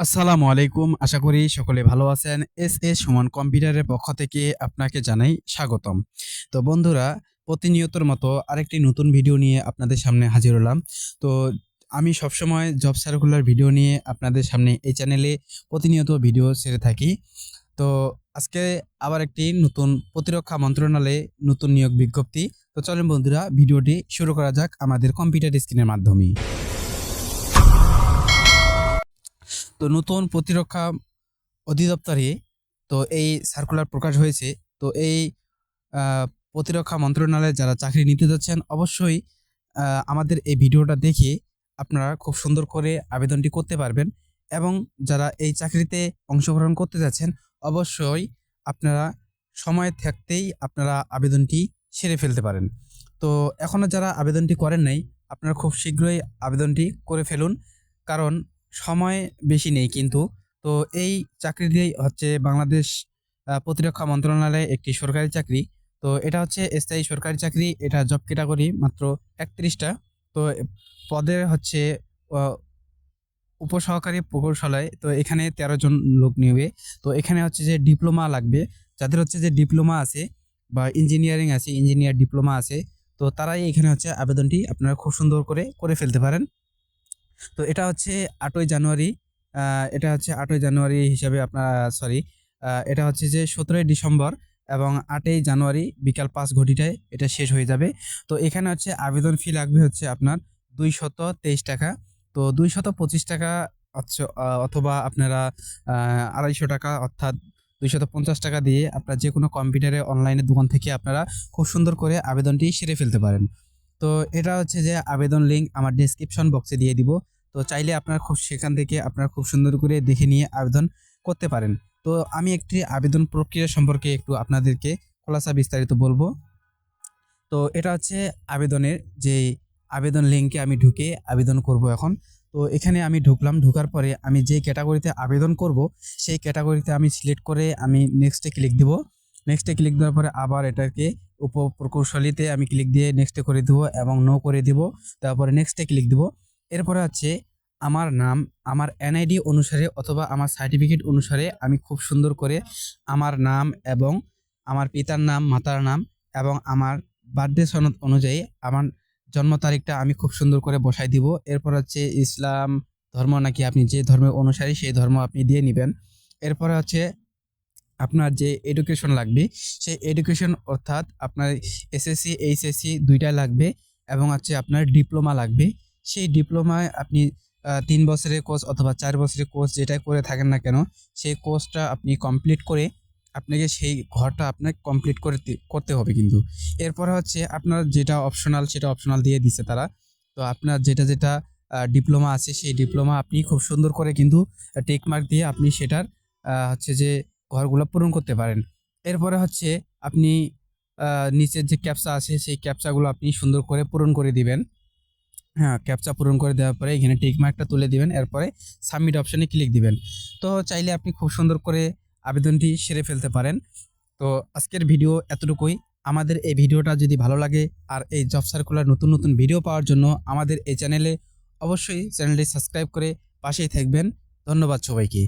আসসালামু আলাইকুম। আশা করি সকলে ভালো আছেন। এস সুমন কম্পিউটারের পক্ষ থেকে আপনাকে জানাই স্বাগতম। তো বন্ধুরা, প্রতিনিয়তর মতো আরেকটি নতুন ভিডিও নিয়ে আপনাদের সামনে হাজির হলাম। তো আমি সবসময় জব সার্কুলার ভিডিও নিয়ে আপনাদের সামনে এই চ্যানেলে প্রতিনিয়ত ভিডিও ছেড়ে থাকি। তো আজকে আবার একটি নতুন প্রতিরক্ষা মন্ত্রণালয়ে নতুন নিয়োগ বিজ্ঞপ্তি। তো চলেন বন্ধুরা, ভিডিওটি শুরু করা যাক আমাদের কম্পিউটার স্ক্রিনের মাধ্যমে। তো নতুন প্রতিরক্ষা অধিদপ্তরে তো এই সার্কুলার প্রকাশ হয়েছে। তো এই প্রতিরক্ষা মন্ত্রণালয়ে যারা চাকরি নিতে যাচ্ছেন, অবশ্যই আমাদের এই ভিডিওটা দেখে আপনারা খুব সুন্দর করে আবেদনটি করতে পারবেন। এবং যারা এই চাকরিতে অংশগ্রহণ করতে যাচ্ছেন, অবশ্যই আপনারা সময় থাকতেই আপনারা আবেদনটি সেরে ফেলতে পারেন। তো এখনও যারা আবেদনটি করেন নাই, আপনারা খুব শীঘ্রই আবেদনটি করে ফেলুন, কারণ সময় বেশি নেই কিন্তু। তো এই চাকরিটি হচ্ছে বাংলাদেশ প্রতিরক্ষা মন্ত্রণালয়ে একটি সরকারি চাকরি। তো এটা হচ্ছে স্থায়ী সরকারি চাকরি। এটা জব ক্যাটাগরি মাত্র ৩১টা। তো পদের হচ্ছে উপসহকারী প্রকৌশলী। তো এখানে ১৩ জন লোক নিবে। তো এখানে হচ্ছে যে ডিপ্লোমা লাগবে, যাদের হচ্ছে যে ডিপ্লোমা আছে বা ইঞ্জিনিয়ারিং আছে, ইঞ্জিনিয়ার ডিপ্লোমা আছে, তো তারাই এখানে হচ্ছে আবেদনটি আপনারা খুব সুন্দর করে করে ফেলতে পারেন। তো এটা হচ্ছে ৮ই জানুয়ারি, এটা হচ্ছে ৮ই জানুয়ারি হিসাবে আপনার, সরি, এটা হচ্ছে যে ১৭ই ডিসেম্বর এবং ৮ই জানুয়ারি বিকাল ৫ ঘটিকায় এটা শেষ হয়ে যাবে। তো এখানে হচ্ছে আবেদন ফি লাগবে হচ্ছে আপনার ২২৩ টাকা। তো ২২৫ টাকা হচ্ছে, অথবা আপনারা ২৫০ টাকা, অর্থাৎ ২৫০ টাকা দিয়ে আপনারা যে কোনো কম্পিউটারে অনলাইনে দোকান থেকে আপনারা খুব সুন্দর করে আবেদনটি সেরে ফেলতে পারেন। তো এটা হচ্ছে যে আবেদন লিঙ্ক আমার ডেসক্রিপশন বক্সে দিয়ে দিব। তো চাইলে আপনারা সেখান থেকে আপনারা খুব সুন্দর করে দেখে নিয়ে আবেদন করতে পারেন। তো আমি একটি আবেদন প্রক্রিয়া সম্পর্কে একটু আপনাদেরকে খোলাসা বিস্তারিত বলবো। তো এটা হচ্ছে আবেদনের যে আবেদন লিঙ্কে আমি ঢুকে আবেদন করব এখন। তো এখানে আমি ঢুকলাম, ঢোকার পরে আমি যে ক্যাটাগরিতে আবেদন করব সেই ক্যাটাগরিতে আমি সিলেক্ট করে আমি নেক্সটে ক্লিক দিব। নেক্সটে ক্লিক দেওয়ার পরে আবার এটাকে প্রকৌশলীতে আমি ক্লিক দিয়ে নেক্সটে করে দিব এবং নো করে দিব। তারপরে নেক্সটে ক্লিক দিব। এরপরে হচ্ছে আমার নাম, আমার এনআইডি অনুসারে অথবা আমার সার্টিফিকেট অনুসারে আমি খুব সুন্দর করে আমার নাম এবং আমার পিতার নাম, মাতার নাম এবং আমার বার্থডে সনদ অনুযায়ী আমার জন্ম তারিখটা আমি খুব সুন্দর করে বসাই দিব। এরপর হচ্ছে ইসলাম ধর্ম নাকি আপনি যে ধর্মের অনুসারী সেই ধর্ম আপনি দিয়ে নেবেন। এরপরে হচ্ছে আপনার যে এডুকেশন লাগবে সেই এডুকেশন, অর্থাৎ আপনার এসএসসি এইচএসসি দুইটাই লাগবে এবং হচ্ছে আপনার ডিপ্লোমা লাগবে। সেই ডিপ্লোমায় আপনি ৩ বছরের কোর্স অথবা ৪ বছরের কোর্স যেটাই করে থাকেন না কেন, সেই কোর্সটা আপনি কমপ্লিট করে আপনাকে সেই ঘরটা আপনাকে কমপ্লিট করতে হবে কিন্তু। এরপরে হচ্ছে আপনার যেটা অপশনাল সেটা অপশনাল দিয়ে দিছে তারা। তো আপনার যেটা যেটা ডিপ্লোমা আছে সেই ডিপ্লোমা আপনি খুব সুন্দর করে কিন্তু টিক মার্ক দিয়ে আপনি সেটার হচ্ছে যে ঘরগুলো পূরণ করতে পারেন। এরপরে হচ্ছে আপনি নিচের যে ক্যাপচা আছে সেই ক্যাপচাগুলো আপনি সুন্দর করে পূরণ করে দিবেন। হ্যাঁ, ক্যাপচা পূরণ করে দেওয়ার পরে এখানে টিক মার্কটা তুলে দিবেন। এরপরে সাবমিট অপশনে ক্লিক দিবেন। তো চাইলে আপনি খুব সুন্দর করে আবেদনটি সেরে ফেলতে পারেন। তো আজকের ভিডিও এতটুকুই। আমাদের এই ভিডিওটা যদি ভালো লাগে আর এই জব সার্কুলার নতুন নতুন ভিডিও পাওয়ার জন্য আমাদের এই চ্যানেলে অবশ্যই চ্যানেলটি সাবস্ক্রাইব করে পাশেই থাকবেন। ধন্যবাদ সবাইকে।